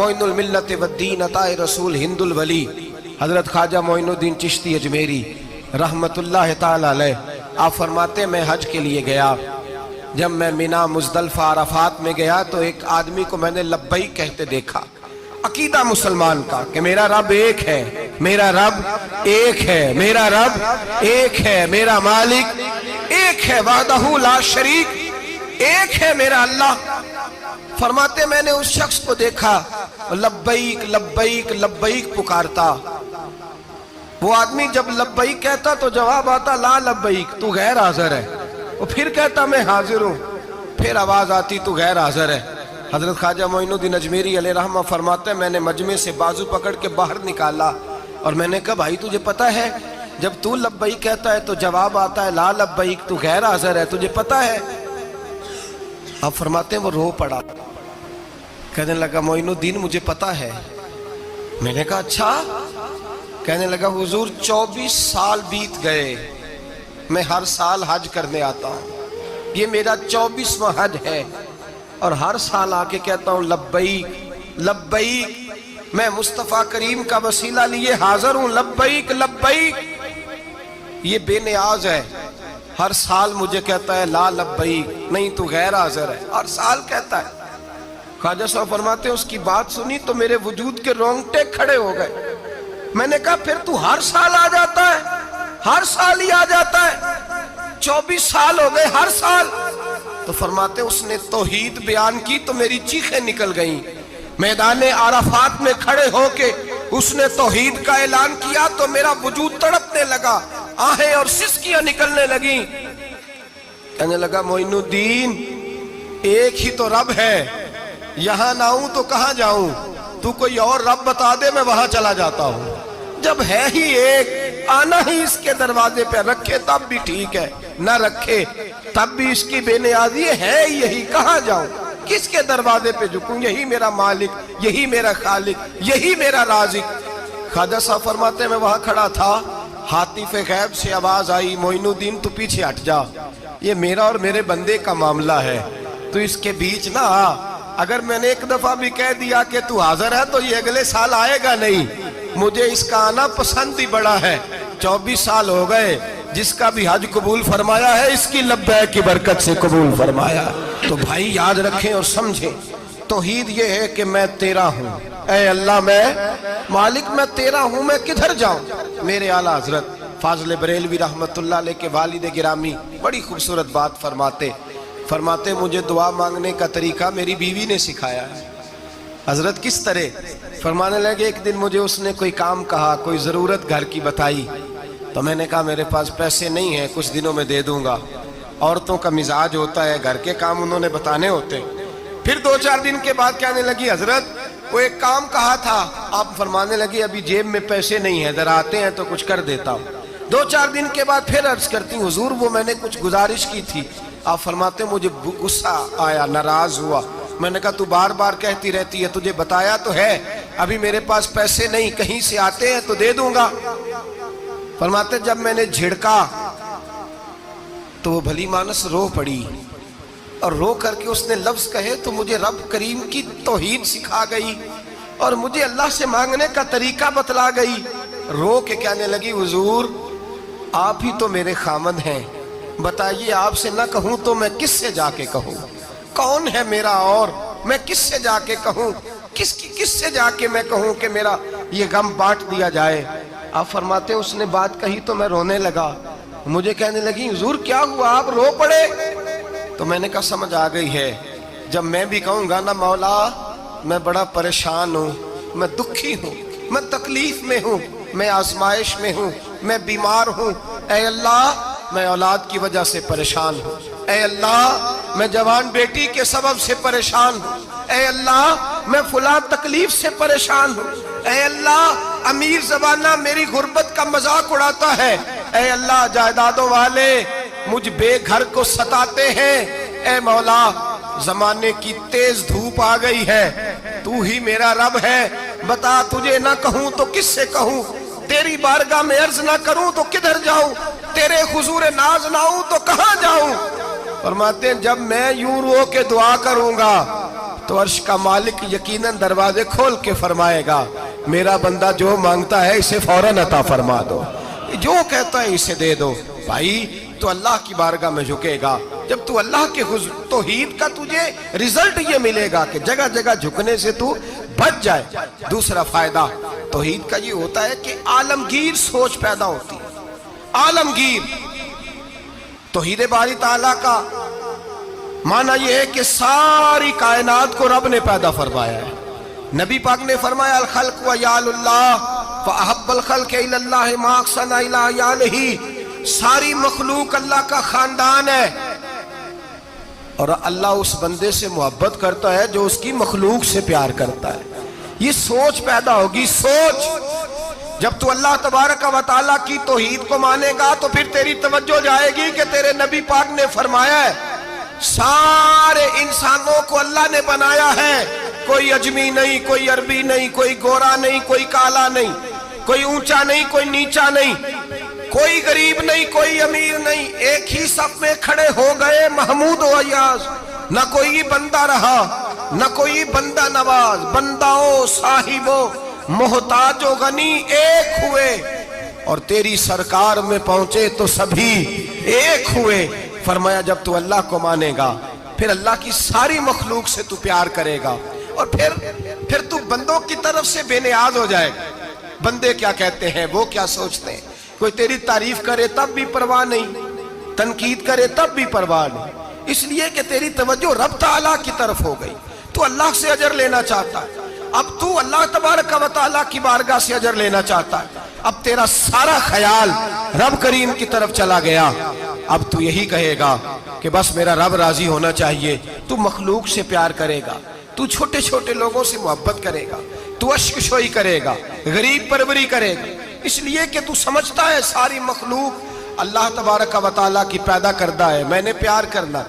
معین الملت والدین عطا رسول ہند الولی حضرت خواجہ معین الدین چشتی اجمیری رحمت اللہ تعالی علیہ، آپ فرماتے میں حج کے لیے گیا، جب میں مینا مزدلفہ عرفات میں گیا تو ایک آدمی کو میں نے لبیک کہتے دیکھا، عقیدہ مسلمان کا کہ میرا رب ایک ہے، میرا رب ایک ہے، میرا رب ایک ہے، میرا مالک ایک ہے، وحدہ لا شریک ایک ہے میرا اللہ۔ فرماتے میں نے اس شخص کو دیکھا لبیک لبیک لبیک پکارتا، وہ آدمی جب لبیک کہتا تو جواب آتا لا لبیک، تو غیر حاضر ہے، وہ پھر کہتا میں حاضر ہوں، پھر آواز آتی تو غیر حاضر ہے۔ حضرت خواجہ معین الدین اجمیری علیہ رحمہ فرماتے ہیں میں نے مجمع سے بازو پکڑ کے باہر نکالا اور میں نے کہا بھائی تجھے پتہ ہے جب تو لبیک کہتا ہے تو جواب آتا ہے لا لبیک، تو غیر حاضر ہے، تجھے پتہ ہے؟ آپ فرماتے ہیں وہ رو پڑا، کہنے لگا معین الدین مجھے پتہ ہے۔ میں نے کہا اچھا؟ کہنے لگا حضور 24 سال بیت گئے، میں ہر سال حج کرنے آتا ہوں، یہ میرا 24واں حج ہے، اور ہر سال آ کے کہتا ہوں لبیک لبیک، میں مصطفیٰ کریم کا وسیلہ لیے حاضر ہوں، لبیک لبیک۔ یہ بے نیاز ہے، ہر سال مجھے کہتا ہے لا لبیک، نہیں تو غیر حاضر ہے، ہر سال کہتا ہے۔ خواجہ صاحب فرماتے ہیں اس کی بات سنی تو میرے وجود کے رونگٹے کھڑے ہو گئے۔ میں نے کہا پھر تو ہر سال آ جاتا ہے، ہر سال ہی آ جاتا ہے، 24 سال ہو گئے ہر سال۔ تو فرماتے اس نے توحید بیان کی تو میری چیخیں نکل گئیں، میدان عرفات میں کھڑے ہو کے اس نے توحید کا اعلان کیا تو میرا وجود تڑپنے لگا، آہیں اور سسکیاں نکلنے لگیں۔ کہنے لگا معین الدین ایک ہی تو رب ہے، یہاں نہ ہوں تو کہاں جاؤں، تو کوئی اور رب بتا دے میں وہاں چلا جاتا ہوں، جب ہے ہی ایک آنا ہی اس کے دروازے پہ، رکھے تب بھی ٹھیک ہے نہ رکھے تب بھی اس کی بے نیازی ہے یہی، کہاں جاؤں کس کے دروازے پہ جھکوں، یہی میرا مالک، یہی میرا خالق، یہی میرا رازق۔ خواجہ صاحب فرماتے میں وہاں کھڑا تھا، ہاتف غیب سے آواز آئی معین الدین تو پیچھے ہٹ جا، یہ میرا اور میرے بندے کا معاملہ ہے، تو اس کے بیچ نہ آ، اگر میں نے ایک دفعہ بھی کہہ دیا کہ تو حاضر ہے تو یہ اگلے سال آئے گا نہیں، مجھے اس کا آنا پسند ہی بڑا ہے۔ 24 سال ہو گئے، جس کا بھی حج قبول فرمایا ہے اس کی لبیک کی برکت سے قبول فرمایا۔ تو بھائی یاد رکھیں اور سمجھیں، توحید یہ ہے کہ میں تیرا ہوں، اے اللہ میں مالک میں تیرا ہوں، میں کدھر جاؤں۔ میرے اعلیٰ حضرت فاضل بریلوی رحمت اللہ علیہ کے والد گرامی بڑی خوبصورت بات فرماتے مجھے دعا مانگنے کا طریقہ میری بیوی نے سکھایا ہے۔ حضرت کس طرح؟ فرمانے لگے ایک دن مجھے اس نے کوئی کام کہا، کوئی ضرورت گھر کی بتائی، تو میں نے کہا میرے پاس پیسے نہیں ہیں، کچھ دنوں میں دے دوں گا۔ عورتوں کا مزاج ہوتا ہے، گھر کے کام انہوں نے بتانے ہوتے۔ پھر 2-4 دن کے بعد کہنے لگی حضرت وہ ایک کام کہا تھا، آپ فرمانے لگی ابھی جیب میں پیسے نہیں ہیں، ذرا آتے ہیں تو کچھ کر دیتا ہوں۔ 2-4 دن کے بعد پھر عرض کرتی ہوں حضور وہ میں نے کچھ گزارش کی تھی، آپ فرماتے مجھے غصہ آیا، ناراض ہوا، میں نے کہا تو بار بار کہتی رہتی ہے، تجھے بتایا تو ہے ابھی میرے پاس پیسے نہیں، کہیں سے آتے ہیں تو دے دوں گا۔ فرماتے جب میں نے جھڑکا تو وہ بھلی مانس رو پڑی، اور رو کر کے اس نے لفظ کہے تو مجھے رب کریم کی توحید سکھا گئی اور مجھے اللہ سے مانگنے کا طریقہ بتلا گئی۔ رو کے کہنے لگی حضور آپ ہی تو میرے خامد ہیں، بتائیے آپ سے نہ کہوں تو میں کس سے جا کے کہوں، کون ہے میرا اور میں کس سے جا کے کہوں، کس سے جا کے میں کہوں کہ میرا یہ غم بانٹ دیا جائے۔ آپ فرماتے اس نے بات کہی تو میں رونے لگا، مجھے کہنے لگی حضور کیا ہوا آپ رو پڑے؟ تو میں نے کہا سمجھ آ گئی ہے، جب میں بھی کہوں گا نا مولا میں بڑا پریشان ہوں، میں دکھی ہوں، میں تکلیف میں ہوں، میں آزمائش میں ہوں، میں بیمار ہوں، اے اللہ میں اولاد کی وجہ سے پریشان ہوں، اے اللہ میں جوان بیٹی کے سبب سے پریشان ہوں، اے اللہ میں فلاں تکلیف سے پریشان ہوں، اے اللہ امیر زبانہ میری غربت کا مذاق اڑاتا ہے، اے اللہ جائیدادوں والے مجھ بے گھر کو ستاتے ہیں، اے مولا زمانے کی تیز دھوپ آ گئی ہے، تو ہی میرا رب ہے، بتا تجھے نہ کہوں تو کس سے کہوں، تیری بارگاہ میں عرض نہ کروں تو کدھر جاؤں، تیرے حضور ناز نہ ہوں تو کہاں جاؤں۔ فرماتے ہیں جب میں یوں رو کے دعا کروں گا تو عرش کا مالک یقیناً دروازے کھول کے فرمائے گا میرا بندہ جو مانگتا ہے اسے فوراً عطا فرما دو، جو کہتا ہے اسے دے دو۔ بھائی تو اللہ کی بارگاہ میں جھکے گا، جب تو اللہ کے حضور توحید کا تجھے رزلٹ یہ ملے گا کہ جگہ جگہ جھکنے سے تو بچ جائے۔ دوسرا فائدہ توحید کا یہ ہوتا ہے کہ عالمگیر سوچ پیدا ہوتی ہے۔ عالمگیر توحید باری تعالیٰ کا معنی یہ ہے کہ ساری کائنات کو رب نے پیدا فرمایا ہے۔ نبی پاک نے فرمایا الخلق وعیال اللہ فاحب الخلق الی اللہ ما احسن الی عیالہ، ساری مخلوق اللہ کا خاندان ہے اور اللہ اس بندے سے محبت کرتا ہے جو اس کی مخلوق سے پیار کرتا ہے۔ یہ سوچ پیدا ہوگی، سوچ جب تو اللہ تبارک و تعالیٰ کی توحید کو مانے گا تو پھر تیری توجہ جائے گی کہ تیرے نبی پاک نے فرمایا ہے سارے انسانوں کو اللہ نے بنایا ہے، کوئی اجمی نہیں، کوئی عربی نہیں، کوئی گورا نہیں، کوئی کالا نہیں، کوئی اونچا نہیں، کوئی نیچا نہیں، کوئی غریب نہیں، کوئی امیر نہیں، ایک ہی صف میں کھڑے ہو گئے محمود و ایاز، نہ کوئی بندہ رہا نہ کوئی بندہ نواز، بنداؤ صاحبو محتاج و غنی ایک ہوئے اور تیری سرکار میں پہنچے تو سبھی ایک ہوئے۔ فرمایا جب تو اللہ کو مانے گا پھر اللہ کی ساری مخلوق سے تو پیار کرے گا اور پھر تو بندوں کی طرف سے بے نیاز ہو جائے گا۔ بندے کیا کہتے ہیں، وہ کیا سوچتے ہیں، کوئی تیری تعریف کرے تب بھی پرواہ نہیں، تنقید کرے تب بھی پرواہ نہیں، اس لیے کہ تیری توجہ رب تعالیٰ کی طرف ہو گئی، تو اللہ سے اجر لینا چاہتا ہے۔ اب تو اللہ تبارک و تعالیٰ کی بارگاہ سے اجر لینا چاہتا ہے، اب تیرا سارا خیال رب کریم کی طرف چلا گیا۔ اب تو یہی کہے گا کہ بس میرا رب راضی ہونا چاہیے۔ تو مخلوق سے پیار کرے گا، تو چھوٹے چھوٹے لوگوں سے محبت کرے گا، تو اشک شوئی کرے گا، غریب پروری کرے گا، اس لیے کہ تو سمجھتا ہے ساری مخلوق اللہ تبارک و تعالیٰ کی پیدا کردہ ہے، میں نے پیار کرنا۔